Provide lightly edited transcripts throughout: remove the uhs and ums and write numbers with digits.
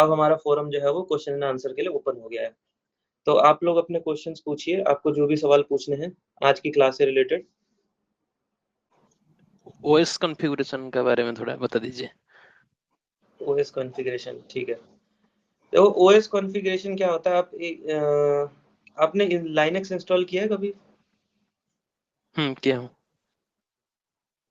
अब हमारा फोरम जो है वो क्वेश्चन एंड आंसर के लिए ओपन हो गया है। तो आप लोग अपने क्वेश्चंस पूछिए, आपको जो भी सवाल पूछने हैं आज की क्लास से रिलेटेड। ओएस कॉन्फ़िगरेशन के बारे में थोड़ा बता दीजिए। ओएस कॉन्फ़िगरेशन, ठीक है। तो ओएस कॉन्फ़िगरेशन क्या होता है, आपने लाइनक्स इंस्टॉल किया है कभी? किया हूँ।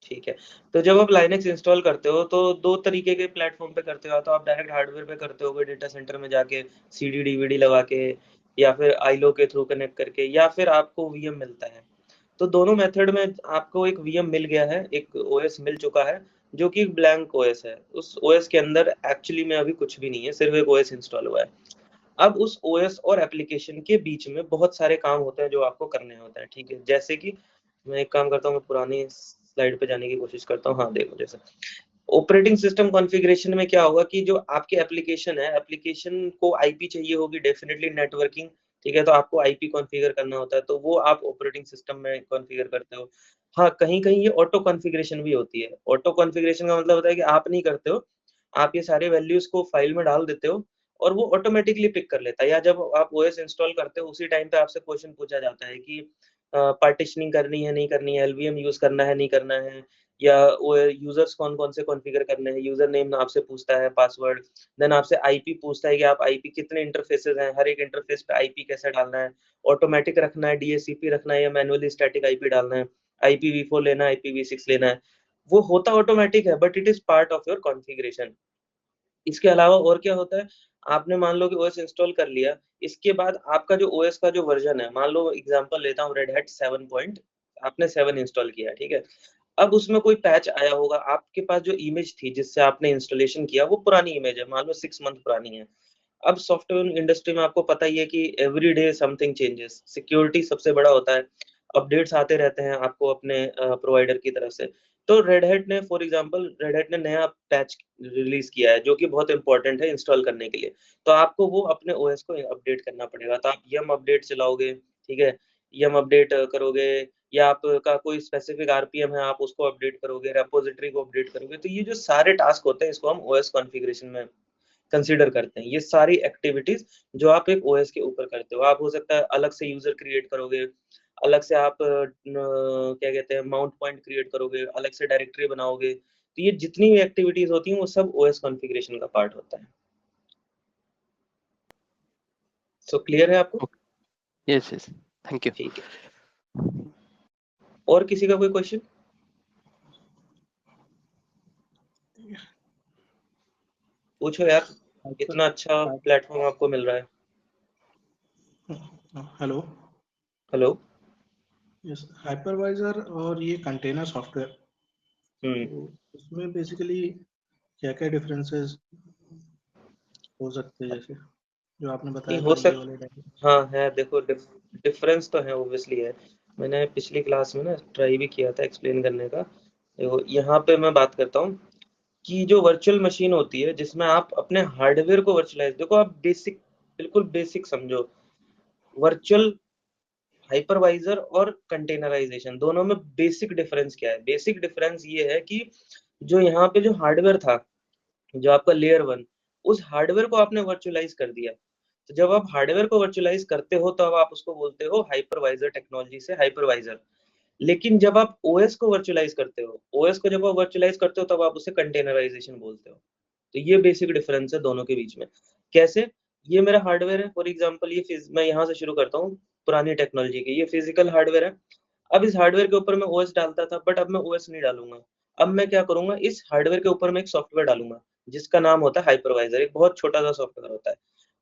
ठीक है। तो जब आप लाइनक्स इंस्टॉल करते हो तो दो तरीके के प्लेटफॉर्म पे करते हो, तो आप डायरेक्ट हार्डवेयर पे करते होगे डेटा सेंटर में जाके सीडी डीवीडी लगा के, या फिर आईलो के थ्रू कनेक्ट करके, या फिर आपको वीएम मिलता है। तो दोनों मेथड में आपको एक वीएम मिल गया है, एक ओएस मिल चुका है जो कि ब्लैंक ओएस है। उस ओएस के अंदर एक्चुअली में अभी कुछ भी नहीं है, सिर्फ एक ओएस इंस्टॉल हुआ है। अब उस ओएस और एप्लीकेशन के बीच में बहुत सारे काम होते हैं जो आपको करने होते हैं, ठीक है। जैसे कि मैं एक काम करता हूँ, मैं पुरानी स्लाइड पे जाने की कोशिश करता हूँ। हाँ देखो, जैसे ऑपरेटिंग सिस्टम कॉन्फ़िगरेशन में क्या होगा कि जो आपके एप्लीकेशन है, एप्लीकेशन को आईपी चाहिए होगी डेफिनेटली, नेटवर्किंग, ठीक है। तो आपको आईपी कॉन्फ़िगर करना होता है, तो वो आप ऑपरेटिंग सिस्टम में कॉन्फ़िगर करते हो। हाँ, कहीं-कहीं ये ऑटो कॉन्फ़िगरेशन भी होती है। ऑटो कॉन्फ़िगरेशन का मतलब होता है कि आप नहीं करते हो, आप ये सारे वैल्यूज़ को फाइल में डाल देते हो और वो ऑटोमेटिकली पिक कर लेता है। या जब आप ओएस इंस्टॉल करते हो उसी टाइम पे आपसे क्वेश्चन पूछा जाता है कि पार्टीशनिंग करनी है, नहीं करनी है, एलवीएम यूज़ करना है, नहीं करना है, या वो यूजर्स कौन-कौन से कॉन्फ़िगर करने हैं। यूजर नेम आपसे पूछता है, पासवर्ड, देन आपसे आईपी पूछता है कि आप आईपी कितने इंटरफ़ेसेस हैं, हर एक इंटरफ़ेस पे आईपी कैसे डालना है, ऑटोमैटिक रखना है, डीएचसीपी रखना है या मैन्युअली स्टैटिक आईपी डालना है, आईपीवी4 लेना है, आईपीवी6 लेना है। वो होता ऑटोमैटिक है, but it is part of your configuration. इसके अलावा और क्या होता है, आपने मान लो कि ओएस इंस्टॉल कर लिया, इसके बाद आपका जो ओएस का जो वर्ज़न है, मान लो एग्ज़ाम्पल लेता हूँ रेड हैट 7 पॉइंट, आपने 7 इंस्टॉल किया, ठीक है। अब उसमें कोई पैच आया होगा, आपके पास जो इमेज थी जिससे आपने इंस्टॉलेशन किया वो पुरानी इमेज है, मान लो 6 मंथ पुरानी है। अब सॉफ्टवेयर इंडस्ट्री में आपको पता ही है कि every day something changes, security सबसे बड़ा होता है, अपडेट्स आते रहते हैं आपको अपने प्रोवाइडर की तरफ से। तो रेड हैट ने फॉर एग्जांपल रेड हैट ने नया पैच रिलीज किया है जो कि बहुत इंपॉर्टेंट है इंस्टॉल करने के लिए। तो आपको वो अपने ओएस को अपडेट करना पड़ेगा, तो आप यम अपडेट चलाओगे, ठीक है। यम अपडेट करोगे, या आपका कोई स्पेसिफिक आरपीएम है आप उसको अपडेट करोगे, रेपोजिटरी को अपडेट करोगे। तो ये जो सारे टास्क होते हैं इसको हम ओएस कॉन्फ़िगरेशन में कंसीडर करते हैं। ये सारी एक्टिविटीज जो आप एक ओएस के ऊपर करते हो, आप हो सकता है अलग से यूजर क्रिएट करोगे, अलग से आप क्या कहते हैं माउंट पॉइंट क्रिएट करोगे, अलग से डायरेक्टरी बनाओगे। तो ये जितनी भी एक्टिविटीज होती हैं वो सब ओएस कॉन्फ़िगरेशन का पार्ट होता है। सो क्लियर है आपको? Yes yes, thank you. ठीक है। और किसी का कोई क्वेश्चन? पूछो यार, इतना अच्छा प्लेटफॉर्म आपको मिल रहा है। हेलो। हेलो। यस, हाइपरवाइजर और ये कंटेनर सॉफ्टवेयर, हम्म। तो उसमें बेसिकली क्या क्या डिफरेंसेस हो सकते हैं, जैसे जो आपने नहीं बताया हो था ये सक वाले टाइप? हाँ है, देखो डिफरेंस तो है, ऑब्वियसली है। मैंने पिछली क्लास में ना ट्राई भी किया था एक्सप्लेन करने का। देखो यहाँ पे मैं बात करता हूँ कि जो वर्चुअल मशीन होती है जिसमें आप अपने हार्डवेयर को वर्चुअलाइज, देखो आप बेसिक, बिल्कुल बेसिक समझो। वर्चुअल, हाइपरवाइजर और कंटेनराइजेशन दोनों में बेसिक डिफरेंस क्या है? बेसिक डिफरेंस ये है कि जो यहाँ पे जो हार्डवेयर था, जो आपका लेयर 1, उस हार्डवेयर को आपने वर्चुअलाइज कर दिया। तो जब आप हार्डवेयर को वर्चुअलाइज करते हो तो अब आप उसको बोलते हो हाइपरवाइजर टेक्नोलॉजी से हाइपरवाइजर। लेकिन जब आप ओएस को वर्चुअलाइज करते हो, ओएस को जब आप वर्चुअलाइज करते हो तब आप उसे कंटेनराइजेशन बोलते हो। तो ये बेसिक डिफरेंस है दोनों के बीच में। कैसे? ये मेरा हार्डवेयर है फॉर एग्जांपल, मैं यहाँ से शुरू करता हूँ पुरानी टेक्नोलॉजी की। ये फिजिकल हार्डवेयर है। अब इस हार्डवेयर के ऊपर मैं ओएस डालता था, बट अब मैं ओएस नहीं डालूंगा। अब मैं क्या करूंगा, इस हार्डवेयर के ऊपर मैं एक सॉफ्टवेयर डालूंगा जिसका नाम होता है हाइपरवाइजर। एक बहुत छोटा सा सॉफ्टवेयर होता है।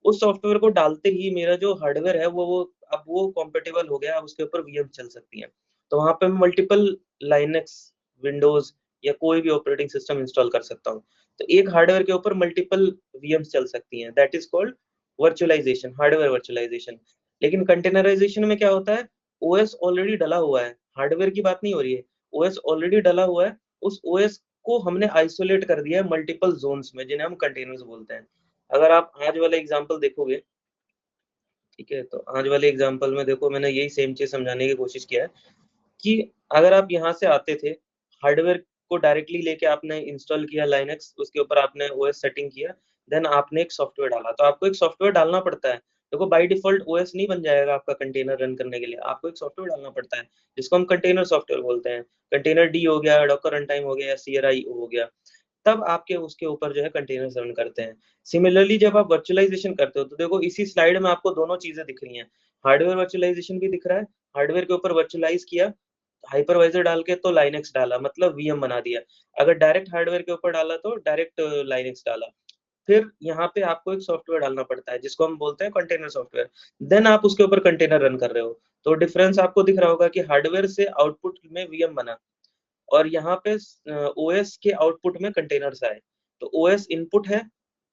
उस सॉफ्टवेयर को डालते ही मेरा जो हार्डवेयर है वो अब वो कॉम्पेटेबल हो गया, अब उसके ऊपर वीएम चल सकती है। तो वहां पे मैं मल्टीपल लाइनक्स, विंडोज या कोई भी ऑपरेटिंग सिस्टम इंस्टॉल कर सकता हूँ। तो एक हार्डवेयर के ऊपर मल्टीपल वीएम्स चल सकती हैं, that is called virtualisation, hardware virtualisation. लेकिन कंटेनराइजेशन में क्या होता है, ओएस ऑलरेडी डला हुआ है, हार्डवेयर की बात नहीं हो रही है, ओएस ऑलरेडी डला हुआ है। उस ओएस को हमने आइसोलेट कर दिया है मल्टीपल जोन्स में, जिन्हें हम कंटेनर्स बोलते हैं। अगर आप आज वाला एग्जांपल देखोगे, ठीक है, तो आज वाले एग्जांपल में देखो मैंने यही सेम चीज समझाने की कोशिश किया है कि अगर आप यहाँ से आते थे, हार्डवेयर को डायरेक्टली लेके आपने इंस्टॉल किया लाइनक्स, उसके ऊपर आपने ओएस सेटिंग किया, देन आपने एक सॉफ्टवेयर डाला, तो आपको एक सॉफ्टवेयर डालना पड़ता है। देखो बाय डिफॉल्ट ओएस नहीं बन जाएगा आपका कंटेनर रन करने के लिए, आपको एक सॉफ्टवेयर डालना पड़ता है जिसको हम कंटेनर सॉफ्टवेयर बोलते हैं। कंटेनर डी हो गया, डॉकर रन टाइम हो गया, CRI हो गया, तब आपके उसके ऊपर जो है कंटेनर्स रन करते हैं। सिमिलरली जब आप वर्चुअलाइजेशन करते हो तो देखो इसी स्लाइड में आपको दोनों चीजें दिख रही हैं, हार्डवेयर वर्चुअलाइजेशन भी दिख रहा है, हार्डवेयर के ऊपर वर्चुअलाइज किया हाइपरवाइजर डाल के तो लाइनेक्स डाला, मतलब वीएम बना दिया। अगर डायरेक्ट हार्डवेयर के ऊपर डाला तो डायरेक्ट लाइनेक्स डाला। फिर यहाँ पे आपको एक सॉफ्टवेयर डालना पड़ता है जिसको हम बोलते हैं कंटेनर सॉफ्टवेयर, देन आप उसके ऊपर कंटेनर रन कर रहे हो। तो डिफरेंस आपको दिख रहा होगा कि हार्डवेयर से आउटपुट में वीएम बना और यहाँ पे ओएस के आउटपुट में कंटेनर्स आए। तो ओएस इनपुट है,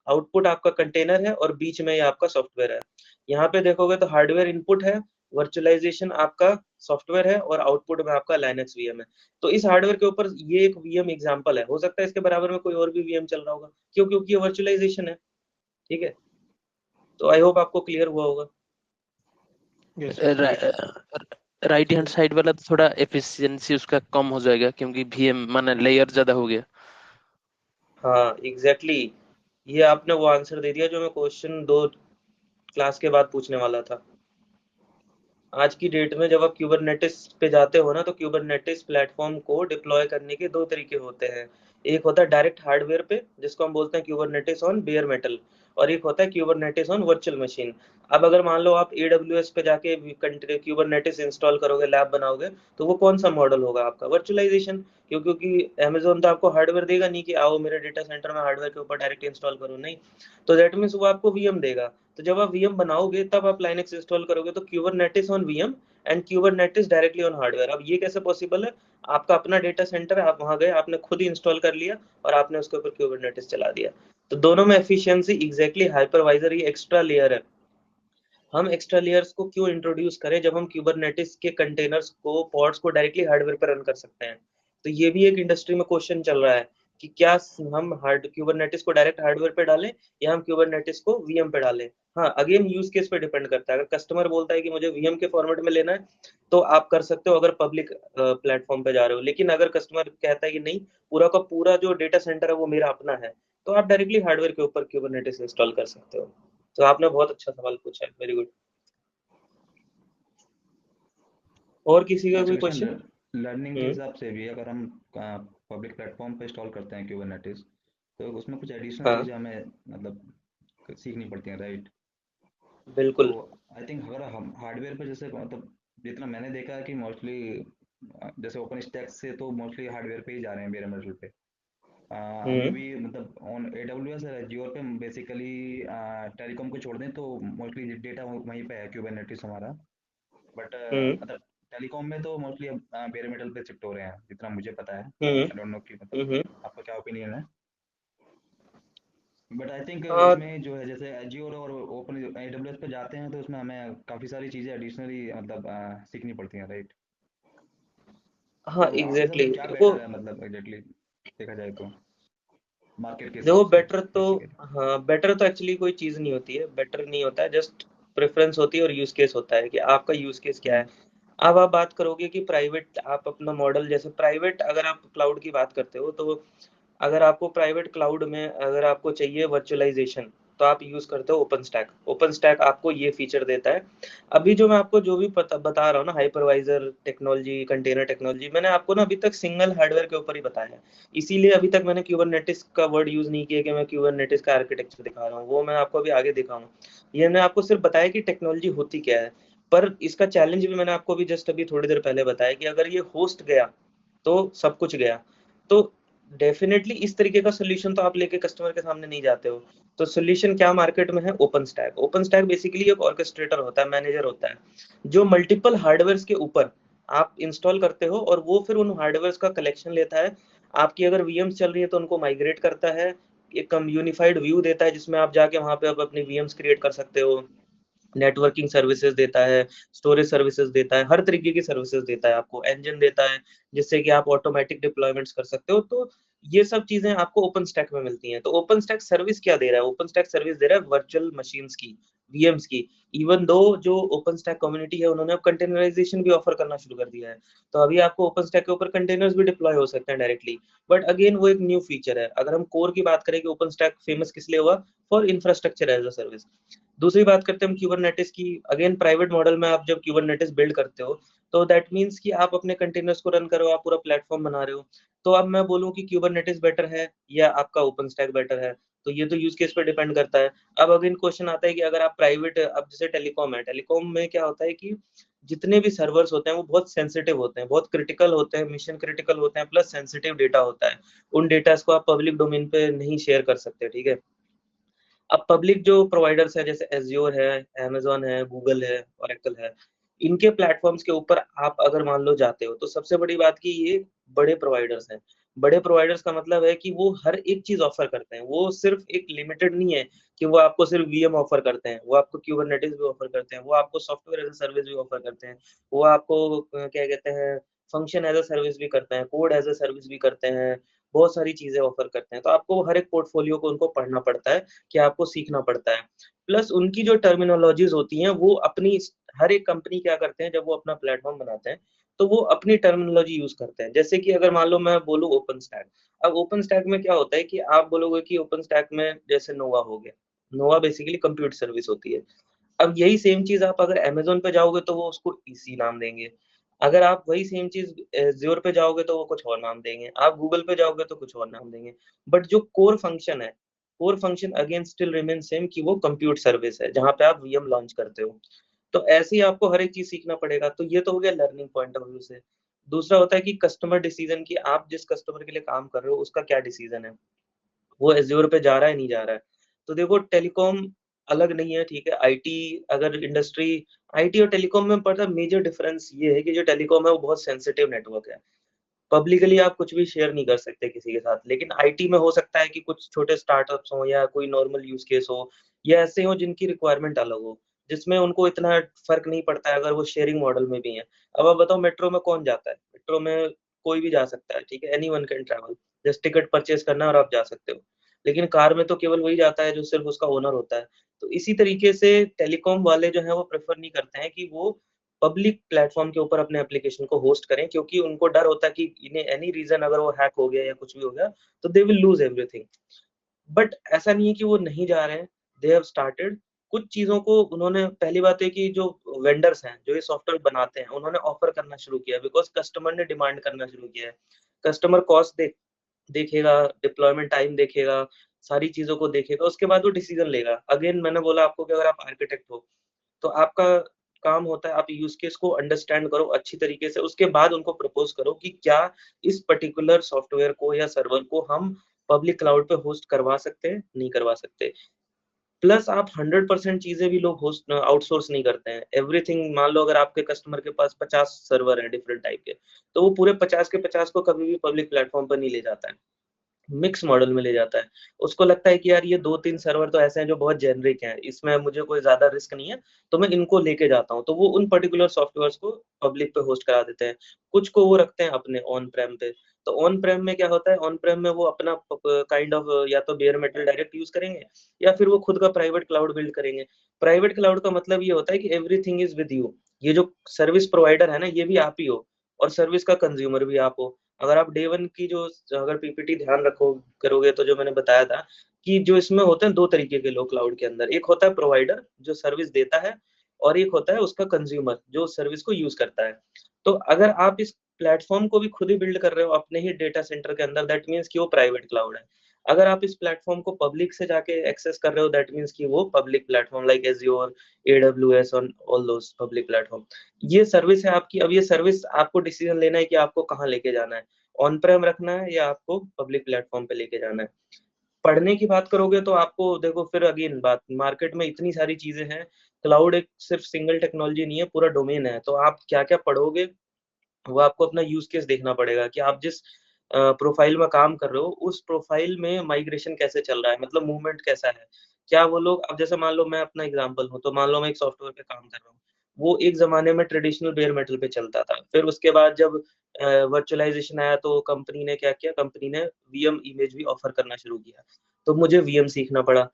आउटपुट आपका कंटेनर है और बीच में ये आपका सॉफ्टवेयर है। यहाँ पे देखोगे तो हार्डवेयर इनपुट है, वर्चुअलाइजेशन आपका सॉफ्टवेयर है और आउटपुट में आपका लाइनेक्स वीएम है। तो इस हार्डवेयर के ऊपर ये एक वीएम एग्जांपल है, हो सकता है इसके बराबर में कोई और भी वीएम चल रहा होगा, क्यों? क्योंकि ये वर्चुअलाइजेशन है। ठीक है, तो आई होप आपको क्लियर हुआ होगा। यस राइट हैंड साइड वाला तो थोड़ा एफिशिएंसी उसका कम हो जाएगा क्योंकि वीएम माने लेयर ज्यादा हो गया। हाँ एग्जैक्टली, ये आपने वो आंसर दे दिया जो मैं क्वेश्चन 2 क्लास के बाद पूछने वाला था। आज की डेट में जब आप क्यूबरनेटिस पे जाते हो ना, तो क्यूबरनेटिस प्लेटफॉर्म को डिप्लॉय करने के 2 तरीके होते हैं। एक होता है डायरेक्ट हार्डवेयर पे जिसको हम बोलते हैं क्यूबरनेटिस ऑन बेयर मेटल, और एक होता है क्यूबरनेटिस ऑन वर्चुअल मशीन। अब अगर मान लो आप AWS पे जाके क्यूबरनेटिस इंस्टॉल करोगे, लैब बनाओगे, तो वो कौन सा मॉडल होगा आपका? वर्चुअलाइजेशन। क्योंकि अमेजोन तो आपको हार्डवेयर देगा नहीं कि आओ मेरे डेटा सेंटर में हार्डवेयर के ऊपर डायरेक्ट इंस्टॉल करो, नहीं। तो दैट मीन्स वो आपको वीएम देगा। तो जब आप वीएम बनाओगे तब आप लाइनेक्स इंस्टॉल करोगे, तो Kubernetes on VM and Kubernetes directly on hardware. अब ये कैसे पॉसिबल है? आपका अपना डेटा सेंटर है, आप वहां गए, आपने खुद ही इंस्टॉल कर लिया और आपने उसके ऊपर क्यूबरनेटिस चला दिया। तो दोनों में एफिशिएंसी एग्जैक्टली हाइपरवाइजर ये एक्स्ट्रा लेयर है। हम एक्स्ट्रा लेयर्स को क्यों इंट्रोड्यूस करें जब हम क्यूबरनेटिस के कंटेनर्स को, पॉड्स को डायरेक्टली हार्डवेयर पर रन कर सकते हैं? तो ये भी एक इंडस्ट्री में क्वेश्चन चल रहा है कि क्या हम हार्ड क्यूबरनेटिस को डायरेक्ट हार्डवेयर पे डालें या हम क्यूबरनेटिस को वीएम पे डालें। हाँ अगेन यूज केस पे डिपेंड करता है। अगर कस्टमर बोलता है कि मुझे वीएम के फॉर्मेट में लेना है तो आप कर सकते हो, अगर पब्लिक प्लेटफॉर्म पे जा रहे हो। लेकिन अगर कस्टमर कहता है कि नहीं, पूरा का पूरा जो डेटा सेंटर है वो मेरा अपना है, तो आप डायरेक्टली हार्डवेयर के ऊपर क्यूबरनेटिस इंस्टॉल कर सकते हो। तो आपने बहुत अच्छा सवाल पूछा है, वेरी गुड। और किसी का अच्छा कोई कृष्ण, क्वेश्चन? लर्निंग के हिसाब से भी अगर हम पब्लिक प्लेटफॉर्म पे इंस्टॉल करते हैं क्यूबरनेटिस, तो उसमें कुछ एडिशनल हाँ चीज़ें हमें मतलब सीखनी पड़ती हैं, राइट? तो बिल्कुल। आई थिंक अगर हम हार्डवेयर पे जैसे मतलब जितना मैंने देखा है कि मोस्टली जैसे ओपन स्टैक से तो मोस्टली हार्डवेयर पे ही जा रहे हैं बेयर मेटल पे। अभी हम्म भी मतलब ऑन AWS और एज्योर पे बेसिकली टेलीकॉम को छोड़ दें तो मोस्टली डेटा वहीं पे है क्यूबरनेटिस हमारा। बट हम्म मतलब टेलीकॉम में तो मोस्टली अब बेयर मेटल पे शिफ्ट हो रहे हैं जितना मुझे पता है। हम्म आई डोंट नो कि मतलब हम्म आपका क्या ओपिनियन है। बट आई थिंक हाँ इसमें जो है जैसे एज्योर और ओपन AWS पे जाते हैं तो उसमें हमें काफ़ी सारी चीज़ें एडिशनली मतलब सीखनी पड़ती हैं, राइट? हाँ तो आपके हिसाब एग्जैक्टली से क्या देखो। बेटर है मतलब एग्जैक्टली देखा जाए तो मार्केट के हिसाब देखो से बेटर तो, बेसिकली। हाँ बेटर तो एक्चुअली कोई चीज नहीं होती है, बेटर नहीं होता है, जस्ट प्रेफरेंस होती है और यूज केस होता है कि आपका यूज केस क्या है। हम्म अब आप बात करोगे कि प्राइवेट आप अपना मॉडल, जैसे प्राइवेट अगर आप क्लाउड की बात करते हो, तो अगर आपको प्राइवेट क्लाउड में अगर आपको चाहिए वर्चुअलाइजेशन तो आप यूज करते हो ओपन स्टैक। ओपन स्टैक आपको ये फीचर देता है। अभी जो मैं आपको जो भी बता रहा हूँ ना, हाइपरवाइजर टेक्नोलॉजी, कंटेनर टेक्नोलॉजी, मैंने आपको ना अभी तक सिंगल हार्डवेयर के ऊपर ही बताया है। इसीलिए अभी तक मैंने क्यूबरनेटिस का वर्ड यूज नहीं किया कि मैं क्यूबरनेटिस का आर्किटेक्चर दिखा रहा हूँ, वो मैं आपको अभी आगे दिखाऊंगा। ये मैंने आपको सिर्फ बताया कि टेक्नोलॉजी होती क्या है, पर इसका चैलेंज भी मैंने आपको अभी जस्ट अभी थोड़ी देर पहले बताया कि अगर ये होस्ट गया तो सब कुछ गया। तो डेफिनेटली इस तरीके का सोल्यूशन तो आप लेके कस्टमर के सामने नहीं जाते हो। तो सोल्यूशन क्या मार्केट में है? Open stack. Open stack basically एक ऑर्केस्ट्रेटर होता है, मैनेजर होता है, जो मल्टीपल हार्डवेयर के ऊपर आप इंस्टॉल करते हो और वो फिर उन हार्डवेयर का कलेक्शन लेता है। आपकी अगर वीएम्स चल रही है तो उनको माइग्रेट करता है, एक कम यूनिफाइड व्यू देता है जिसमें आप जाके वहां पे आप अपनी वीएम्स क्रिएट कर सकते हो। नेटवर्किंग सर्विसेज देता है, स्टोरेज सर्विसेज देता है, हर तरीके की सर्विसेज देता है, आपको इंजन देता है जिससे कि आप ऑटोमेटिक डिप्लॉयमेंट्स कर सकते हो। तो ये सब चीजें आपको ओपन स्टैक में मिलती हैं। तो ओपन स्टैक सर्विस क्या दे रहा है? ओपन स्टैक सर्विस दे रहा है वर्चुअल मशीन्स की, VMs की। इवन दो जो ओपन स्टैक कम्युनिटी है उन्होंने अब कंटेनराइजेशन भी ऑफर करना शुरू कर दिया है, तो अभी आपको ओपन स्टैक के ऊपर कंटेनर्स भी डिप्लॉय हो सकते हैं डायरेक्टली। बट अगेन वो एक न्यू फीचर है। अगर हम कोर की बात करें कि ओपन स्टैक फेमस किस लिए हुआ, for infrastructure as a service. दूसरी बात करते हैं हम क्यूबरनेटिस की। अगेन प्राइवेट मॉडल में आप जब क्यूबरनेटिस बिल्ड करते हो तो दैट मीन्स कि आप अपने कंटेनर्स को रन करो, आप पूरा प्लेटफॉर्म बना रहे हो। तो अब मैं बोलूँ कि क्यूबरनेटिस बेटर है या आपका ओपन स्टैक बेटर है, तो ये तो यूज केस पे डिपेंड करता है। अब अगेन क्वेश्चन आता है कि अगर आप प्राइवेट, अब जैसे टेलीकॉम है, टेलीकॉम में क्या होता है कि जितने भी सर्वर्स होते हैं वो बहुत सेंसिटिव होते हैं, बहुत क्रिटिकल होते हैं, मिशन क्रिटिकल होते हैं, प्लस सेंसिटिव डेटा होता है। उन डेटास को आप पब्लिक डोमेन पे नहीं शेयर कर सकते, ठीक है। अब पब्लिक जो प्रोवाइडर्स है जैसे एज्योर है, अमेज़न है, गूगल है, ओरेकल है, इनके प्लेटफॉर्म्स के ऊपर आप अगर मान लो जाते हो तो सबसे बड़ी बात कि ये बड़े प्रोवाइडर्स हैं। बड़े प्रोवाइडर्स का मतलब है कि वो हर एक चीज़ ऑफर करते हैं। वो सिर्फ एक लिमिटेड नहीं है कि वो आपको सिर्फ वीएम ऑफर करते हैं, वो आपको कुबरनेटिस भी ऑफर करते हैं, वो आपको सॉफ्टवेयर एज़ अ सर्विस भी ऑफर करते हैं, वो आपको क्या कहते हैं, फंक्शन एज़ अ सर्विस भी करते हैं, कोड एज़ अ सर्विस भी करते हैं, बहुत सारी चीज़ें ऑफर करते हैं। तो आपको हर एक पोर्टफोलियो को उनको पढ़ना पड़ता है, कि आपको सीखना पड़ता है। प्लस उनकी जो टर्मिनोलॉजीज़ होती हैं वो अपनी, हर एक कंपनी क्या करते हैं जब वो अपना प्लेटफ़ॉर्म बनाते हैं, तो वो अपनी टर्मिनोलॉजी यूज़ करते हैं। जैसे कि अगर मान लो मैं बोलूँ ओपन स्टैक, अब ओपन स्टैक में क्या होता है कि आप बोलोगे कि ओपन स्टैक में जैसे नोवा हो गया, नोवा बेसिकली कंप्यूट सर्विस होती है। अब यही सेम चीज़ आप अगर अमेज़न पे जाओगे तो वो उसको ईसी नाम देंगे। अगर आप वही सेम चीज़ एज़्योर पे जाओगे तो वो कुछ और नाम देंगे। आप गूगल पे जाओगे तो कुछ और नाम देंगे। बट जो core function again still remain same कि वो कंप्यूट सर्विस है, जहाँ पे आप वीएम लॉन्च करते हो। तो ऐसे ही आपको हर एक चीज़ सीखना पड़ेगा। तो ये तो हो गया लर्निंग पॉइंट ऑफ व्यू से। दूसरा होता है कि कस्टमर डिसीज़न, कि आप जिस कस्टमर के लिए काम कर रहे हो उसका क्या डिसीज़न है। वो एज़्योर पे जा रहा है, नहीं जा रहा है। तो देखो टेलीकॉम अलग नहीं है, ठीक है? आईटी अगर इंडस्ट्री, आईटी और टेलीकॉम में पड़ता मेजर डिफरेंस ये है कि जो टेलीकॉम है वो बहुत सेंसिटिव नेटवर्क है। पब्लिकली आप कुछ भी शेयर नहीं कर सकते किसी के साथ। लेकिन आईटी में हो सकता है कि कुछ छोटे स्टार्टअप्स हों या कोई नॉर्मल यूज़ केस हो या ऐसे हों जिनकी रिक्वायरमेंट अलग हो, जिसमें उनको इतना फ़र्क नहीं पड़ता है अगर वो शेयरिंग मॉडल में भी हैं। अब आप बताओ मेट्रो में कौन जाता है? मेट्रो में कोई भी जा सकता है, ठीक है? Anyone can travel. Just ticket purchase करना है और आप जा सकते हो। लेकिन कार में तो केवल वही जाता है जो सिर्फ़ उसका ओनर होता है। तो इसी तरीके से टेलीकॉम वाले जो हैं वो प्रेफ़र नहीं करते हैं कि वो पब्लिक प्लेटफ़ॉर्म के ऊपर अपने एप्लीकेशन को होस्ट करें, क्योंकि उनको डर होता है कि इन्हें एनी रीज़न अगर वो हैक हो गया या कुछ भी हो गया, तो they will lose everything. But ऐसा नहीं है कि वो नहीं जा रहे हैं, दे हैव स्टार्टेड। कुछ चीज़ों को उन्होंने, पहली बात है कि जो वेंडर्स हैं, जो ये सॉफ्टवेयर बनाते हैं, उन्होंने ऑफ़र करना शुरू किया बिकॉज़ कस्टमर ने डिमांड करना शुरू किया है। कस्टमर कॉस्ट देखेगा, डिप्लॉयमेंट टाइम देखेगा, सारी चीज़ों को देखेगा, उसके बाद वो डिसीज़न लेगा। अगेन मैंने बोला आपको कि अगर आप आर्किटेक्ट हो, तो आपका काम होता है आप यूज़ केस को अंडरस्टैंड करो अच्छी तरीके से, उसके बाद उनको प्रपोज़ करो कि क्या इस पर्टिकुलर सॉफ्टवेयर को या सर्वर को हम पब्लिक क्लाउड पे होस्ट करवा सकते हैं, नहीं करवा सकते। प्लस आप 100% चीज़ें भी लोग होस्ट आउटसोर्स नहीं करते हैं। एवरीथिंग, मान लो अगर आपके कस्टमर के पास 50 सर्वर हैं डिफरेंट टाइप के, तो वो पूरे 50 के 50 को कभी भी पब्लिक प्लेटफ़ॉर्म पर नहीं ले जाता है। मिक्स मॉडल में ले जाता है। उसको लगता है कि यार ये 2-3 सर्वर तो ऐसे हैं जो बहुत जेनेरिक हैं, इसमें मुझे कोई ज़्यादा रिस्क नहीं है, तो मैं इनको लेके जाता हूँ। तो वो उन पर्टिकुलर सॉफ्टवेयर्स को पब्लिक पे होस्ट करा देते हैं। कुछ को वो रखते हैं अपने ऑन प्रेम पे। तो ऑन प्रेम में क्या होता है, ऑन प्रेम में वो अपना काइंड ऑफ या तो बेयर मेटल डायरेक्ट यूज़ करेंगे या फिर वो खुद का प्राइवेट क्लाउड बिल्ड करेंगे। प्राइवेट क्लाउड का मतलब ये होता है कि एवरीथिंग इज़ विद यू। ये जो सर्विस प्रोवाइडर है ना, ये भी आप ही हो और सर्विस का कंज्यूमर भी आप हो। अगर आप डे 1 की जो अगर पीपीटी ध्यान रखो करोगे तो जो मैंने बताया था कि जो इसमें होते हैं 2 तरीके के लोग क्लाउड के अंदर। एक होता है प्रोवाइडर जो सर्विस देता है और एक होता है उसका कंज्यूमर जो सर्विस को यूज़ करता है। तो अगर आप इस प्लेटफ़ॉर्म को भी खुद ही बिल्ड कर रहे हो अपने ही डेटा सेंटर के अंदर, दैट मीन्स कि वो प्राइवेट क्लाउड है। अगर आप इस प्लेटफ़ॉर्म को पब्लिक से जाके एक्सेस कर रहे हो, दैट मीन्स कि वो public platform like Azure, AWS on all those public platform. ये सर्विस है आपकी। अब ये सर्विस आपको डिसीज़न लेना है कि आपको कहाँ लेके जाना है। ऑन प्रेम रखना है या आपको पब्लिक प्लेटफ़ॉर्म पे लेके जाना है। पढ़ने की बात करोगे तो आपको देखो फिर अगेन बात, मार्केट में इतनी सारी चीज़ें हैं। क्लाउड एक सिर्फ़ सिंगल टेक्नोलॉजी नहीं है, पूरा डोमेन है। तो आप क्या-क्या पढ़ोगे, वो आपको अपना यूज़ केस देखना पड़ेगा कि आप जिस प्रोफ़ाइल में काम कर रहे हो, उस प्रोफ़ाइल में माइग्रेशन कैसे चल रहा है, मतलब मूवमेंट कैसा है। क्या वो लोग, अब जैसे मान लो मैं अपना एग्ज़ाम्पल हूँ, तो मान लो मैं एक सॉफ्टवेयर पे काम कर रहा हूँ। वो एक ज़माने में ट्रेडिशनल बेयर मेटल पे चलता था। फिर उसके बाद जब वर्चुअलाइज़ेशन आया तो कंपनी ने क्या किया, कंपनी ने वीएम इमेज भी ऑफ़र करना शुरू किया। तो मुझे वीएम सीखना पड़ा।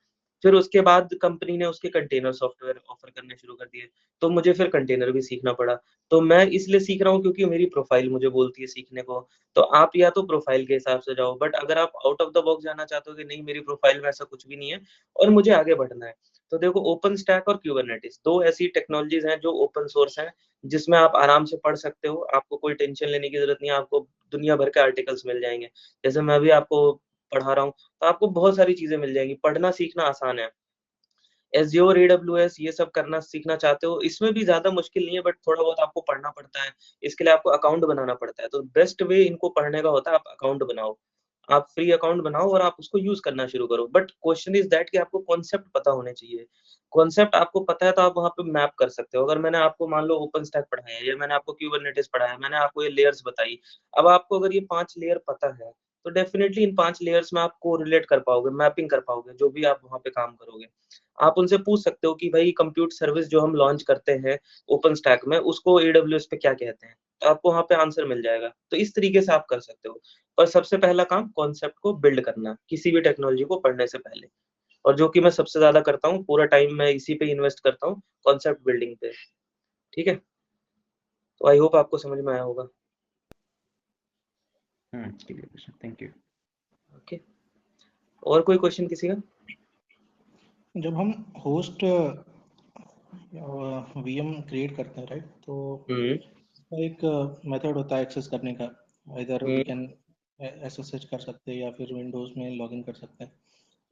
फिर उसके बाद कंपनी ने उसके कंटेनर सॉफ्टवेयर ऑफर करने शुरू कर दिए, तो मुझे फिर कंटेनर भी सीखना पड़ा। तो मैं इसलिए सीख रहा हूँ क्योंकि मेरी प्रोफाइल मुझे बोलती है सीखने को। तो आप या तो प्रोफाइल के हिसाब से जाओ, बट अगर आप आउट ऑफ द बॉक्स जाना चाहते हो कि नहीं मेरी प्रोफाइल में ऐसा कुछ भी नहीं है और मुझे आगे बढ़ना है, तो देखो ओपन स्टैक और क्यूबरनेटिस 2 ऐसी टेक्नोलॉजीज हैं जो ओपन सोर्स हैं, जिसमें आप आराम से पढ़ सकते हो, आपको कोई टेंशन लेने की ज़रूरत नहीं है, आपको दुनिया भर के आर्टिकल्स मिल जाएँगे। जैसे मैं भी आपको पढ़ा रहा हूँ, तो आपको बहुत सारी चीज़ें मिल जाएँगी, पढ़ना सीखना आसान है। एज़्योर, एडब्ल्यूएस ये सब करना सीखना चाहते हो, इसमें भी ज़्यादा मुश्किल नहीं है, बट थोड़ा बहुत आपको पढ़ना पड़ता है, इसके लिए आपको अकाउंट बनाना पड़ता है। तो बेस्ट वे इनको पढ़ने का होता है, आप अकाउंट बनाओ। आप फ्री अकाउंट बनाओ और आप उसको यूज़ करना शुरू करो। बट क्वेश्चन इज़ दैट कि आपको कॉन्सेप्ट पता होने चाहिए। कॉन्सेप्ट आपको पता है तो आप वहाँ पे मैप कर सकते हो। अगर मैंने आपको मान लो ओपन स्टैक पढ़ाया है या मैंने आपको कुबरनेटिस पढ़ाया है, मैंने आपको ये लेयर्स बताई। अब आपको अगर ये 5 लेयर पता है, तो डेफिनिटली इन 5 लेयर्स में आप कोरिलेट कर पाओगे, मैपिंग कर पाओगे, जो भी आप वहाँ पे काम करोगे। आप उनसे पूछ सकते हो कि भाई कंप्यूट सर्विस जो हम लॉन्च करते हैं ओपन स्टैक में, उसको एडब्ल्यूएस पे क्या कहते हैं? तो आपको वहाँ पे आंसर मिल जाएगा। तो इस तरीके से आप कर सकते हो। पर सबसे पहला काम कॉन्सेप्ट को बिल्ड करना, किसी भी टेक्नोलॉजी को पढ़ने से पहले। और जो कि मैं सबसे ज़्यादा करता हूँ, पूरा टाइम मैं इसी पे इन्वेस्ट करता हूँ, कॉन्सेप्ट बिल्डिंग पे। ठीक है? तो आई होप आपको समझ में आया होगा। ठीक है, थैंक यू। ओके। और कोई क्वेश्चन किसी का? जब हम होस्ट वीएम क्रिएट करते हैं, राइट, तो हुँ, इसका एक मेथड होता है एक्सेस करने का। इधर हुँ, वी कैन एसएसएच कर सकते हैं या फिर विंडोज में लॉगिन कर सकते हैं।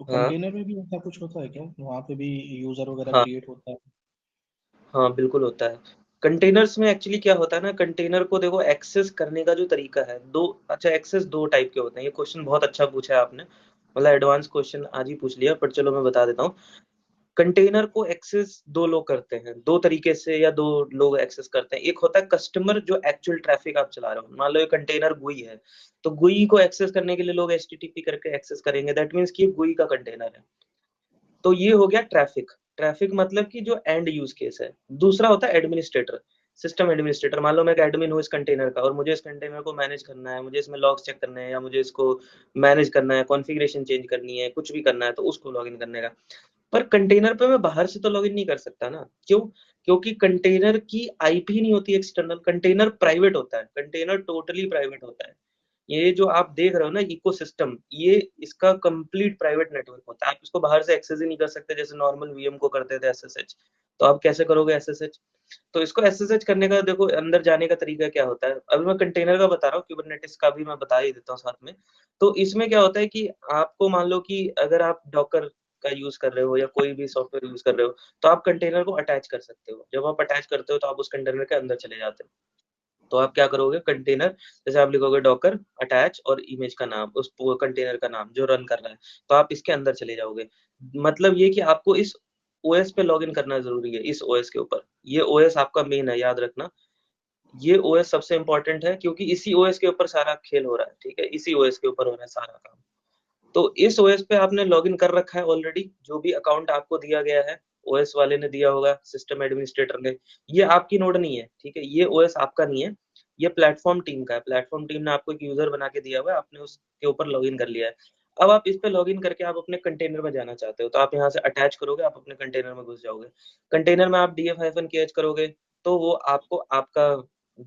तो हाँ, कंटेनर में भी ऐसा कुछ होता है क्या? वहाँ पे भी यूजर वगैरह हाँ। क्रिएट होता है? हाँ, बिल्कुल होता है। कंटेनर्स में एक्चुअली क्या होता है ना, कंटेनर को देखो एक्सेस करने का जो तरीका है, 2 अच्छा एक्सेस 2 टाइप के होते हैं। ये क्वेश्चन बहुत अच्छा पूछा है आपने, मतलब एडवांस क्वेश्चन आज ही पूछ लिया, बट चलो मैं बता देता हूँ। कंटेनर को एक्सेस 2 लोग करते हैं, 2 तरीके से या 2 लोग एक्सेस करते हैं। एक होता है कस्टमर जो एक्चुअल ट्रैफिक आप चला रहे हो। मान लो ये कंटेनर GUI है, तो GUI को एक्सेस करने के लिए लोग एचटीटीपी करके एक्सेस करेंगे, दैट मीन्स कि ये GUI का कंटेनर है। तो ये हो गया ट्रैफिक। ट्रैफिक मतलब कि जो एंड यूज़ केस है। दूसरा होता है एडमिनिस्ट्रेटर, सिस्टम एडमिनिस्ट्रेटर। मान लो मैं एक एडमिन हूँ इस कंटेनर का और मुझे इस कंटेनर को मैनेज करना है, मुझे इसमें लॉग्स चेक करने हैं या मुझे इसको मैनेज करना है, कॉन्फ़िगरेशन चेंज करनी है, कुछ भी करना है तो उसको लॉगिन करने का। पर कंटेनर पे मैं बाहर से तो लॉगिन नहीं कर सकता ना, क्यों? क्योंकि कंटेनर की आईपी नहीं होती एक्सटर्नल, कंटेनर प्राइवेट होता है, कंटेनर टोटली प्राइवेट होता है। ये जो आप देख रहे हो ना इकोसिस्टम, ये इसका कंप्लीट प्राइवेट नेटवर्क होता है। आप इसको बाहर से एक्सेस ही नहीं कर सकते जैसे नॉर्मल वीएम को करते थे एसएसएच। तो आप कैसे करोगे एसएसएच? तो इसको एसएसएच करने का देखो अंदर जाने का तरीका क्या होता है। अभी मैं कंटेनर का बता रहा हूँ, कुबरनेटिस का भी मैं बता ही देता हूँ साथ में। तो इसमें क्या होता है कि आपको मान लो कि अगर आप डॉकर का यूज़ कर रहे हो या कोई भी सॉफ्टवेयर यूज़ कर रहे हो, तो आप कंटेनर को अटैच कर सकते हो। जब आप अटैच करते हो तो आप उस कंटेनर के अंदर चले जाते हो। तो आप क्या करोगे कंटेनर, जैसे आप लिखोगे डॉकर अटैच और इमेज का नाम, उस कंटेनर का नाम जो रन कर रहा है, तो आप इसके अंदर चले जाओगे। मतलब ये कि आपको इस ओएस पे लॉगिन करना ज़रूरी है, इस ओएस के ऊपर। ये ओएस आपका मेन है, याद रखना। ये ओएस सबसे इम्पोर्टेंट है क्योंकि इसी ओएस के ऊपर सारा खेल हो रहा है, ठीक है? इसी ओएस के ऊपर हो रहा है सारा काम। तो इस ओएस पे आपने लॉगिन कर रखा है ऑलरेडी, जो भी अकाउंट आपको दिया गया है, ओएस वाले ने दिया होगा, सिस्टम एडमिनिस्ट्रेटर ने। ये आपकी नोड नहीं है, ठीक है? ये ओएस आपका नहीं है, ये प्लेटफ़ॉर्म टीम का है। प्लेटफ़ॉर्म टीम ने आपको एक यूज़र बना के दिया हुआ है, आपने उसके ऊपर लॉगिन कर लिया है। अब आप इस पे लॉगिन करके आप अपने कंटेनर में जाना चाहते हो, तो आप यहाँ से अटैच करोगे, आप अपने कंटेनर में घुस जाओगे। कंटेनर में आप df-kh करोगे, तो वो आपको आपका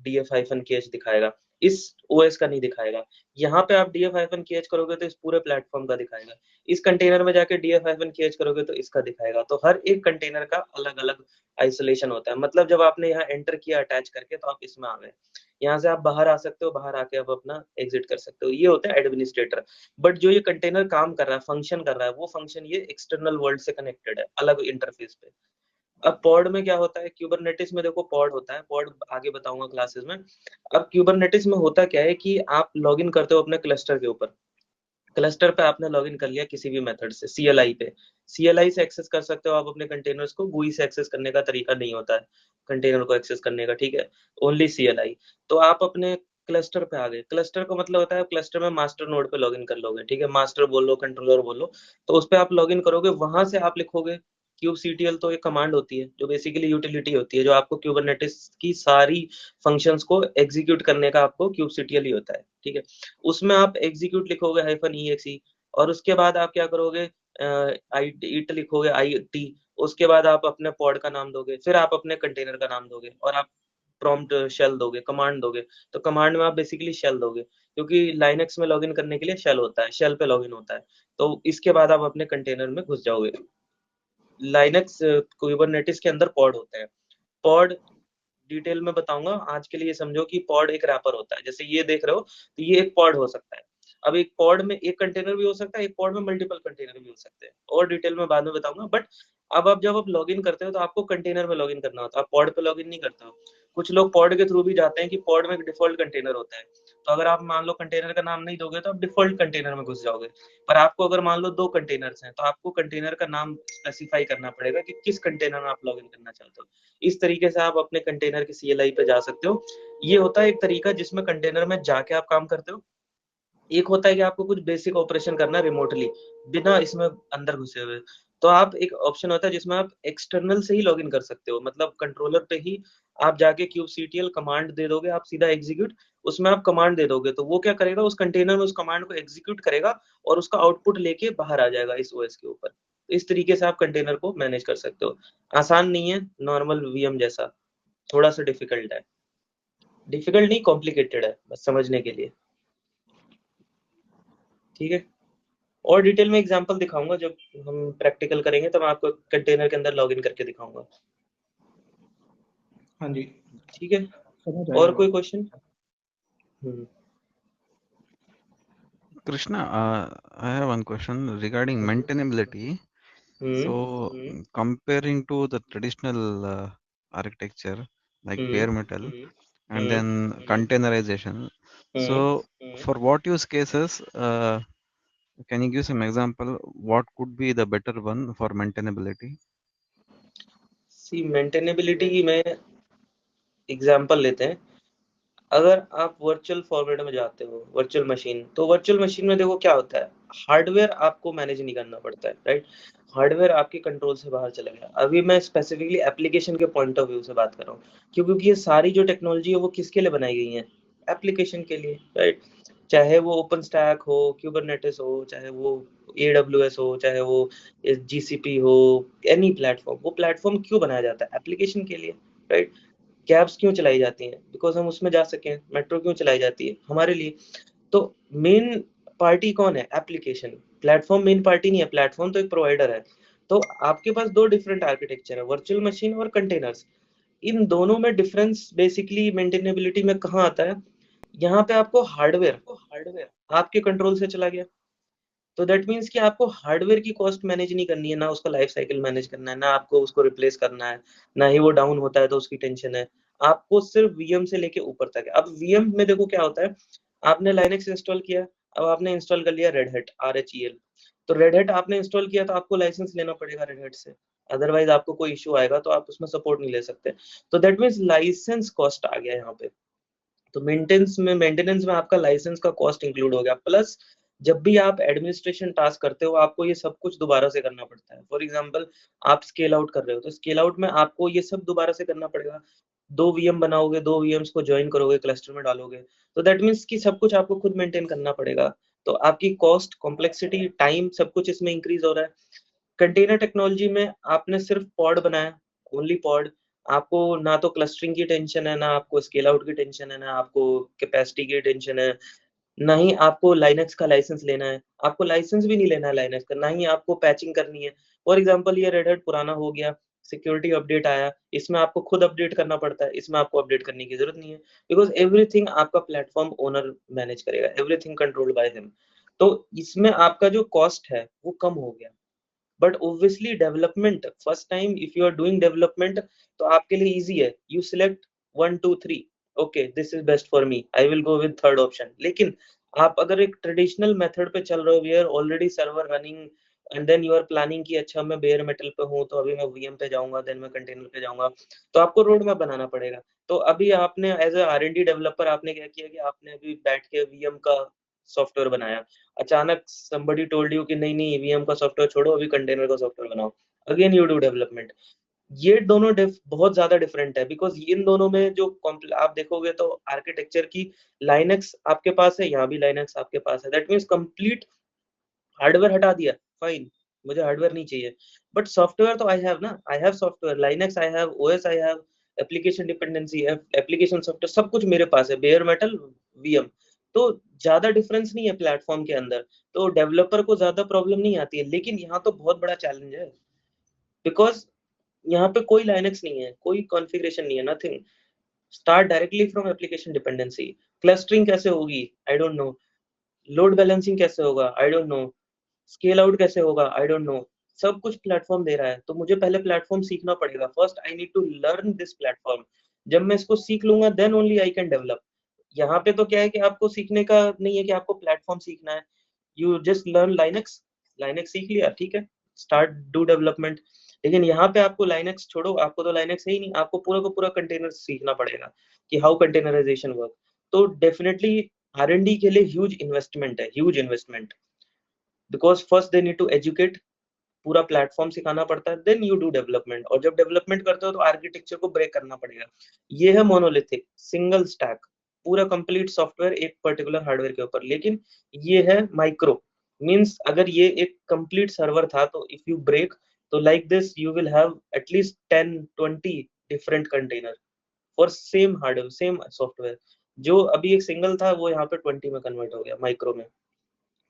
df-kh दिखाएगा, इस ओएस का नहीं दिखाएगा। यहाँ पे आप df-kh करोगे तो इस पूरे प्लेटफ़ॉर्म का दिखाएगा। इस कंटेनर में जाके df-kh करोगे तो इसका दिखाएगा। तो हर एक कंटेनर का अलग-अलग आइसोलेशन होता है। मतलब जब आपने यहाँ एंटर किया अटैच करके तो आप इसमें आ गए। यहाँ से आप बाहर आ सकते हो, बाहर आके आप अपना एग्ज़िट कर सकते हो। ये होता है एडमिनिस्ट्रेटर। बट जो ये कंटेनर काम कर रहा है, फंक्शन कर रहा है, वो फंक्शन ये एक्सटर्नल वर्ल्ड से कनेक्टेड है, अलग इंटरफ़ेस पे। अब पॉड में क्या होता है, कुबरनेटिस में देखो पॉड होता है, पॉड आगे बताऊँगा क्लासेस में। अब कुबरनेटिस में होता क्या है कि आप लॉगिन करते हो अपने क्लस्टर के ऊपर। क्लस्टर पे आपने लॉगिन कर लिया किसी भी मेथड से, सीएलआई पे। सीएलआई से एक्सेस कर सकते हो आप अपने कंटेनर्स को, GUI से एक्सेस करने का तरीका नहीं होता है, कंटेनर को एक्सेस करने का, ठीक है? Only CLI. तो आप अपने क्लस्टर पे आ गए। क्लस्टर का मतलब होता है क्लस्टर में मास्टर नोड पे लॉगिन कर लोगे, ठीक है? मास्टर बोल लो, कंट्रोलर बोल लो, तो उस पे आप लॉगिन करोगे, वहाँ से आप लिखोगे kubectl। तो एक कमांड होती है, जो बेसिकली यूटिलिटी होती है, जो आपको कुबरनेटिस की सारी फंक्शंस को एग्जीक्यूट करने का आपको kubectl ही होता है, ठीक है? उसमें आप एग्जीक्यूट लिखोगे -exe और उसके बाद आप क्या करोगे, इट लिखोगे IT, उसके बाद आप अपने पॉड का नाम दोगे, फिर आप अपने कंटेनर का नाम दोगे और आप प्रॉम्प्ट शेल दोगे, कमांड दोगे। तो कमांड में आप बेसिकली शेल दोगे, क्योंकि लाइनक्स में लॉगिन करने के लिए शेल होता है, शेल पे लॉगिन होता है। तो इसके बाद आप अपने कंटेनर में घुस जाओगे। लाइनक्स कुबरनेटिस के अंदर पॉड होते हैं। पॉड डिटेल में बताऊंगा, आज के लिए समझो कि पॉड एक रैपर होता है। जैसे ये देख रहे हो, तो ये एक पॉड हो सकता है। अब एक पॉड में एक कंटेनर भी हो सकता है, एक पॉड में मल्टीपल कंटेनर भी हो सकते हैं, और डिटेल में बाद में बताऊंगा। बट अब आप जब आप लॉगिन करते हो तो आपको कंटेनर में लॉगिन करना होता है, आप पॉड पे लॉगिन नहीं करते हो। कुछ लोग पॉड के थ्रू भी जाते हैं कि पॉड में एक डिफॉल्ट कंटेनर होता है, तो अगर आप मान लो कंटेनर का नाम नहीं दोगे तो आप डिफॉल्ट कंटेनर में घुस जाओगे। पर आपको अगर मान लो 2 कंटेनर्स हैं, तो आपको कंटेनर का नाम स्पेसिफाई करना पड़ेगा कि किस कंटेनर में आप लॉगिन करना चाहते हो। इस तरीके से आप अपने कंटेनर के CLI पे जा सकते हो। ये होता है एक तरीका जिसमें कंटेनर में जाके आप काम करते हो। एक होता है कि आपको कुछ बेसिक ऑपरेशन करना है रिमोटली, बिना इसमें अंदर घुसे हुए। तो आप एक ऑप्शन होता है जिसमें आप एक्सटर्नल से ही लॉगिन कर सकते हो, मतलब कंट्रोलर पे ही आप जाके kubectl कमांड दे दोगे, आप सीधा एग्जीक्यूट, उसमें आप कमांड दे दोगे तो वो क्या करेगा, उस कंटेनर में उस कमांड को एग्जीक्यूट करेगा और उसका आउटपुट लेके बाहर आ जाएगा इस OS के ऊपर। तो इस तरीके से आप कंटेनर को मैनेज कर सकते हो। आसान नहीं है, नॉर्मल VM जैसा, थोड़ा सा डिफिकल्ट है। डिफिकल्ट नहीं, कॉम्प्लिकेटेड है, बस समझने के लिए। ठीक है, और डिटेल में एग्जांपल दिखाऊंगा जब हम प्रैक्टिकल करेंगे, तब मैं आपको कंटेनर के अंदर लॉगिन करके दिखाऊंगा। हाँ जी, ठीक है, समझ और आया कोई बात। Question? Krishna, I have one question regarding maintainability. So, comparing to the traditional architecture like bare metal and then containerization. So, for what use cases, can you give some example? What could be the better one for maintainability? See maintainability की में example लेते हैं। अगर आप virtual format में जाते हो, virtual machine, तो वर्चुअल मशीन में देखो क्या होता है, हार्डवेयर आपको मैनेज नहीं करना पड़ता है, राइट? हार्डवेयर आपके कंट्रोल से बाहर चला गया। अभी मैं स्पेसिफिकली एप्लीकेशन के पॉइंट ऑफ व्यू से बात कर रहा हूँ, क्योंकि ये सारी जो टेक्नोलॉजी है वो किसके लिए बनाई गई है, एप्लीकेशन के लिए, राइट? चाहे वो ओपन स्टैक हो, क्यूबरनेटिस हो, चाहे वो AWS हो, चाहे वो GCP हो, एनी प्लेटफॉर्म, वो प्लेटफॉर्म क्यों बनाया जाता है, एप्लीकेशन के लिए, राइट? कैब्स क्यों चलाई जाती हैं, बिकॉज हम उसमें जा सकें। मेट्रो क्यों चलाई जाती है, हमारे लिए। तो मेन पार्टी कौन है, एप्लीकेशन। प्लेटफॉर्म मेन पार्टी नहीं है, प्लेटफॉर्म तो एक प्रोवाइडर है। तो आपके पास 2 डिफरेंट आर्किटेक्चर है, वर्चुअल मशीन और कंटेनर्स। इन दोनों में डिफरेंस बेसिकली मेंटेनेबिलिटी में कहाँ आता है, यहाँ पे आपको हार्डवेयर आपके कंट्रोल से चला गया, तो दैट मीन्स कि आपको हार्डवेयर की कॉस्ट मैनेज नहीं करनी है, ना उसका लाइफ साइकिल मैनेज करना है, ना आपको उसको रिप्लेस करना है, ना ही वो डाउन होता है तो उसकी टेंशन है। आपको सिर्फ VM से लेके ऊपर तक है। अब VM में देखो क्या होता है, आपने लाइनक्स इंस्टॉल किया, अब आपने इंस्टॉल कर लिया रेड हैट RHEL, तो रेड हैट आपने इंस्टॉल किया तो आपको लाइसेंस लेना पड़ेगा रेड हैट से, अदरवाइज आपको कोई इशू आएगा तो आप उसमें सपोर्ट नहीं ले सकते। तो दैट मीन्स लाइसेंस कॉस्ट आ गया यहाँ पे। तो मेंटेनेंस में आपका लाइसेंस का कॉस्ट इंक्लूड हो गया, प्लस जब भी आप एडमिनिस्ट्रेशन टास्क करते हो आपको ये सब कुछ दोबारा से करना पड़ता है। फॉर एग्जांपल, आप स्केल आउट कर रहे हो, तो स्केल आउट में आपको ये सब दोबारा से करना पड़ेगा। 2 VM बनाओगे, 2 VMs को ज्वाइन करोगे, क्लस्टर में डालोगे, तो दैट मीन्स कि सब कुछ आपको खुद मेंटेन करना पड़ेगा। तो आपकी कॉस्ट, कॉम्प्लेक्सिटी, टाइम, सब कुछ इसमें इंक्रीज हो रहा है। कंटेनर टेक्नोलॉजी में आपने सिर्फ पॉड बनाया, ओनली पॉड, आपको ना तो क्लस्टरिंग की टेंशन है, ना आपको स्केल आउट की टेंशन है, ना आपको कैपेसिटी की टेंशन है, ना ही आपको लाइनक्स का लाइसेंस लेना है, आपको लाइसेंस भी नहीं लेना है लाइनक्स का, ना ही आपको पैचिंग करनी है। फॉर एग्जांपल, ये रेड हैट पुराना हो गया, सिक्योरिटी अपडेट आया, इसमें आपको खुद अपडेट करना पड़ता है, इसमें आपको अपडेट करने की जरूरत नहीं है, बिकॉज एवरीथिंग आपका प्लेटफॉर्म ओनर मैनेज करेगा, एवरीथिंग कंट्रोल्ड बाय हिम। तो इसमें आपका जो कॉस्ट है वो कम हो गया। But obviously development, first time if you are doing development, तो आपके लिए इजी है, you select 1 2 3, okay this is best for me, I will go with third option. लेकिन आप अगर एक ट्रेडिशनल मेथड पे चल रहे हो, where already server running, and then you are planning कि अच्छा मैं बेयर मेटल पे हूँ तो अभी मैं VM पे जाऊंगा, देन मैं कंटेनर पे जाऊंगा, तो आपको रोड मैप बनाना पड़ेगा। तो अभी आपने एज ए R&D डेवलपर आपने क्या किया कि आपने अभी बैठ के VM का सॉफ्टवेयर बनाया, अचानक somebody told you कि नहीं नहीं VM का सॉफ्टवेयर छोड़ो, अभी कंटेनर का सॉफ्टवेयर बनाओ, अगेन यू डू डेवलपमेंट। ये दोनों बहुत ज्यादा डिफरेंट है, बिकॉज इन दोनों में जो आप देखोगे तो आर्किटेक्चर की, लाइनक्स आपके पास है, यहाँ भी लाइनक्स आपके पास है, दैट मीन्स कंप्लीट हार्डवेयर हटा दिया, फाइन, मुझे हार्डवेयर नहीं चाहिए, बट सॉफ्टवेयर तो आई हैव ना, I have software, Linux I have, OS I have, application dependency, application software सब कुछ मेरे पास है, बेयर मेटल, वीएम। तो ज्यादा डिफरेंस नहीं है प्लेटफॉर्म के अंदर, तो डेवलपर को ज्यादा प्रॉब्लम नहीं आती है। लेकिन यहाँ तो बहुत बड़ा चैलेंज है, बिकॉज यहाँ पे कोई लाइनक्स नहीं है, कोई कॉन्फ़िगरेशन नहीं है, nothing. Start directly from application dependency. Clustering कैसे होगी, I don't know. Load balancing कैसे होगा, I don't know. Scale out कैसे होगा, आई डोंट नो। सब कुछ प्लेटफॉर्म दे रहा है, तो मुझे पहले प्लेटफॉर्म सीखना पड़ेगा। First I need to learn this platform. जब मैं इसको सीख लूंगा then only I can develop. यहाँ पे तो क्या है कि आपको सीखने का नहीं है कि आपको प्लेटफॉर्म सीखना है, you just learn Linux, Linux सीख लिया, ठीक है, स्टार्ट डू डेवलपमेंट। लेकिन यहाँ पे आपको लाइनक्स छोड़ो, आपको तो लाइनक्स है ही नहीं, आपको पूरा का पूरा कंटेनर सीखना पड़ेगा कि हाउ कंटेनराइजेशन वर्क। तो डेफिनेटली R&D के लिए ह्यूज इन्वेस्टमेंट है, huge investment, because first they need to educate, पूरा प्लेटफॉर्म सिखाना पड़ता है, देन यू डू डेवलपमेंट। और जब डेवलपमेंट करते हो तो आर्किटेक्चर को ब्रेक करना पड़ेगा। ये है मोनोलिथिक सिंगल स्टैक, पूरा कंप्लीट सॉफ्टवेयर एक पर्टिकुलर हार्डवेयर के ऊपर। लेकिन ये है माइक्रो, मींस अगर ये एक कंप्लीट सर्वर था तो इफ यू ब्रेक, तो like this you will have at least 10-20 different container for same hardware, same software. जो अभी एक सिंगल था वो यहाँ पे 20 में कन्वर्ट हो गया माइक्रो में।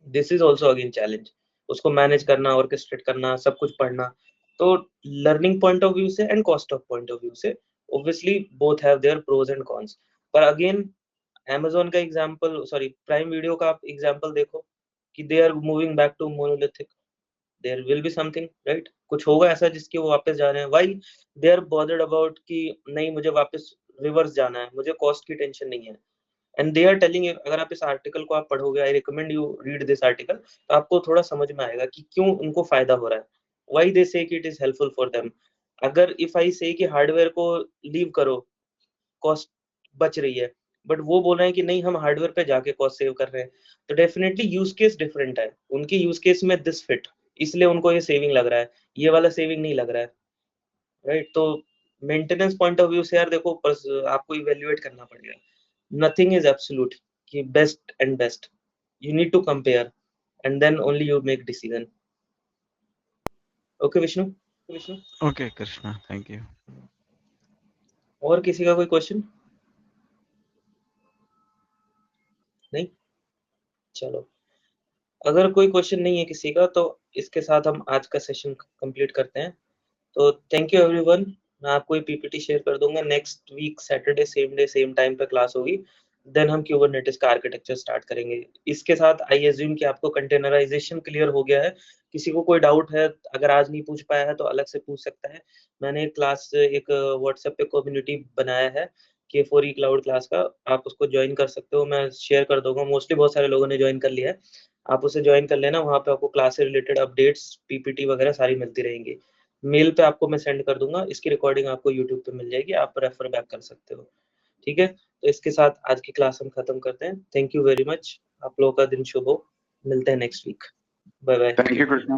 This is also again challenge, उसको मैनेज करना, ऑर्केस्ट्रेट करना, सब कुछ पढ़ना। तो लर्निंग पॉइंट ऑफ व्यू से and cost of point of view से obviously both have their pros and cons. पर अगेन Amazon का एग्जांपल, सॉरी प्राइम वीडियो का आप एग्जांपल देखो कि they are moving back to monolithic, there will be something, right? कुछ होगा ऐसा जिसके वो वापस जा रहे हैं। Why they are bothered about कि नहीं मुझे वापस रिवर्स जाना है, मुझे कॉस्ट की टेंशन नहीं है। एंड दे आर टेलिंग, अगर आप इस आर्टिकल को आप पढ़ोगे, I recommend you read this article, तो आपको थोड़ा समझ में आएगा कि क्यों उनको फायदा हो रहा है, व्हाई दे से कि it is helpful for them. अगर इफ आई से कि हार्डवेयर को लीव करो, कॉस्ट बच रही है, बट वो बोल रहे हैं कि नहीं हम हार्डवेयर पे जाके कॉस्ट सेव कर रहे हैं, तो डेफिनेटली यूज केस डिफरेंट है। उनकी यूज केस में दिस फिट, इसलिए उनको ये सेविंग लग रहा है, ये वाला सेविंग नहीं लग रहा है, राइट? तो मेंटेनेंस पॉइंट ऑफ व्यू से यार देखो, आपको इवेल्युएट करना पड़ेगा। नथिंग इज एब्सोल्यूट कि best and best, you need to compare and then only you make decision. Okay Vishnu? Okay, Krishna, thank you. और किसी का कोई क्वेश्चन? नहीं? चलो, अगर कोई क्वेश्चन नहीं है किसी का तो इसके साथ हम आज का सेशन कंप्लीट करते हैं। तो थैंक यू एवरीवन। मैं आपको ये पीपीटी शेयर कर दूंगा। Next week Saturday same day same time पे क्लास होगी, देन हम क्यूबरनेटिस का आर्किटेक्चर स्टार्ट करेंगे। इसके साथ आई एज्यूम कि आपको कंटेनराइजेशन क्लियर हो गया है। किसी को कोई डाउट है, अगर आज नहीं पूछ पाया है तो अलग से पूछ सकता है। मैंने एक व्हाट्सएप पे कम्युनिटी बनाया है K4E क्लाउड क्लास का, आप उसको ज्वाइन कर सकते हो, मैं शेयर कर दूंगा। मोस्टली बहुत सारे लोगों ने ज्वाइन कर लिया है, आप उसे ज्वाइन कर लेना। वहाँ पे आपको क्लास से रिलेटेड अपडेट्स, पीपीटी वगैरह सारी मिलती रहेंगी। मेल पे आपको मैं सेंड कर दूंगा, इसकी रिकॉर्डिंग आपको यूट्यूब पे मिल जाएगी, आप रेफर बैक कर सकते हो, ठीक है? तो इसके साथ आज की क्लास हम खत्म करते हैं। थैंक यू वेरी मच, आप लोगों का दिन शुभ हो। मिलते हैं next week, bye bye. Thank you Krishna.